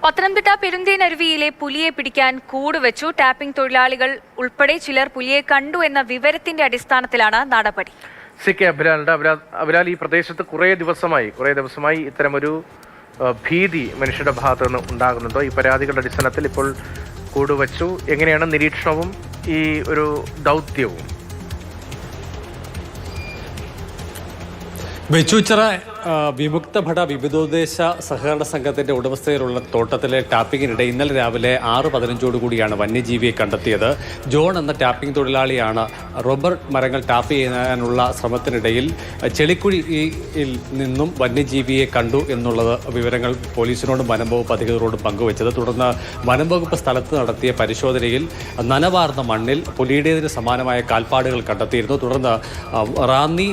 പത്തനംതിട്ട പെരുന്തേനരുവിയിലെ പുലിയെ പിടിക്കാൻ കൂട് വെച്ചു. ടാപ്പിംഗ് തൊഴിലാളികൾ ഉൾപ്പെടെ ചിലർ പുലിയെ കണ്ടു എന്ന വിവരത്തിന്റെ അടിസ്ഥാനത്തിലാണ് നടപടി. കെ അഭിലാൽ, ഈ പ്രദേശത്ത് കുറേ ദിവസമായി ഇത്തരമൊരു ഭീതി മനുഷ്യരുടെ ഭാഗത്ത് നിന്ന് ഉണ്ടാകുന്നുണ്ടോ? ഈ പരാതികളുടെ അടിസ്ഥാനത്തിൽ ഇപ്പോൾ കൂടുവച്ചു. എങ്ങനെയാണ് നിരീക്ഷണവും ഈ ഒരു ദൗത്യവും? വെച്ചൂച്ചിറ വിമുക്ത ഭട വിവിധോദ്ദേശ സഹകരണ സംഘത്തിന്റെ ഉടമസ്ഥയിലുള്ള തോട്ടത്തിലെ ടാപ്പിങ്ങിനിടെ ഇന്നലെ രാവിലെ 6:15 കൂടിയാണ് വന്യജീവിയെ കണ്ടെത്തിയത്. ജോൺ എന്ന ടാപ്പിംഗ് തൊഴിലാളിയാണ് റബ്ബർ മരങ്ങൾ ടാപ്പ് ചെയ്യാനുള്ള ശ്രമത്തിനിടയിൽ ചെളിക്കുഴിയിൽ നിന്നും വന്യജീവിയെ കണ്ടു എന്നുള്ളത് വിവരങ്ങൾ പോലീസിനോടും വനംവകുപ്പ് അധികൃതരോടും പങ്കുവച്ചത്. തുടർന്ന് വനംവകുപ്പ് സ്ഥലത്ത് നടത്തിയ പരിശോധനയിൽ നനവാർന്ന മണ്ണിൽ പുലിയുടേതിന് സമാനമായ കാൽപ്പാടുകൾ കണ്ടെത്തിയിരുന്നു. തുടർന്ന് Ranni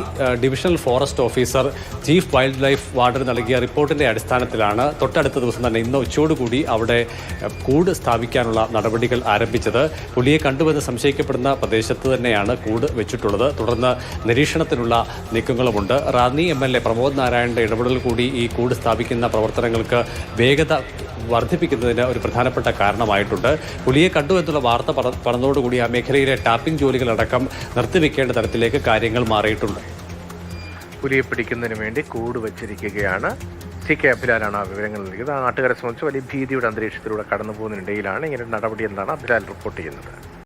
divisional forest officer chief wildlife വാർഡന് നൽകിയ റിപ്പോർട്ടിന്റെ അടിസ്ഥാനത്തിലാണ് തൊട്ടടുത്ത ദിവസം തന്നെ ഇന്ന് ഉച്ചയോടുകൂടി അവിടെ കൂട് സ്ഥാപിക്കാനുള്ള നടപടികൾ ആരംഭിച്ചത്. പുലിയെ കണ്ടുവെന്ന് സംശയിക്കപ്പെടുന്ന പ്രദേശത്ത് തന്നെയാണ് കൂട് വെച്ചിട്ടുള്ളത്. തുടർന്ന് നിരീക്ഷണത്തിനുള്ള നീക്കങ്ങളുമുണ്ട്. റാന്നി MLA പ്രമോദ് നാരായണന്റെ ഇടപെടൽ കൂടി ഈ കൂട് സ്ഥാപിക്കുന്ന പ്രവർത്തനങ്ങൾക്ക് വേഗത വർദ്ധിപ്പിക്കുന്നതിന് ഒരു പ്രധാനപ്പെട്ട കാരണമായിട്ടുണ്ട്. പുലിയെ കണ്ടു എന്നുള്ള വാർത്ത പറഞ്ഞതോടുകൂടി ആ മേഖലയിലെ ടാപ്പിംഗ് ജോലികളടക്കം നിർത്തിവെക്കേണ്ട തരത്തിലേക്ക് കാര്യങ്ങൾ മാറിയിട്ടുണ്ട്. പുലിയെ പിടിക്കുന്നതിന് വേണ്ടി കൂട് വച്ചിരിക്കുകയാണ്. കെ അഭിലാലാണ് ആ വിവരങ്ങൾ നൽകിയത്. ആ നാട്ടുകാരെ സംബന്ധിച്ച് വലിയ ഭീതിയുടെ അന്തരീക്ഷത്തിലൂടെ കടന്നു പോകുന്നതിനിടയിലാണ് ഇങ്ങനെ നടപടി എന്നാണ് അഭിലാൽ റിപ്പോർട്ട് ചെയ്യുന്നത്.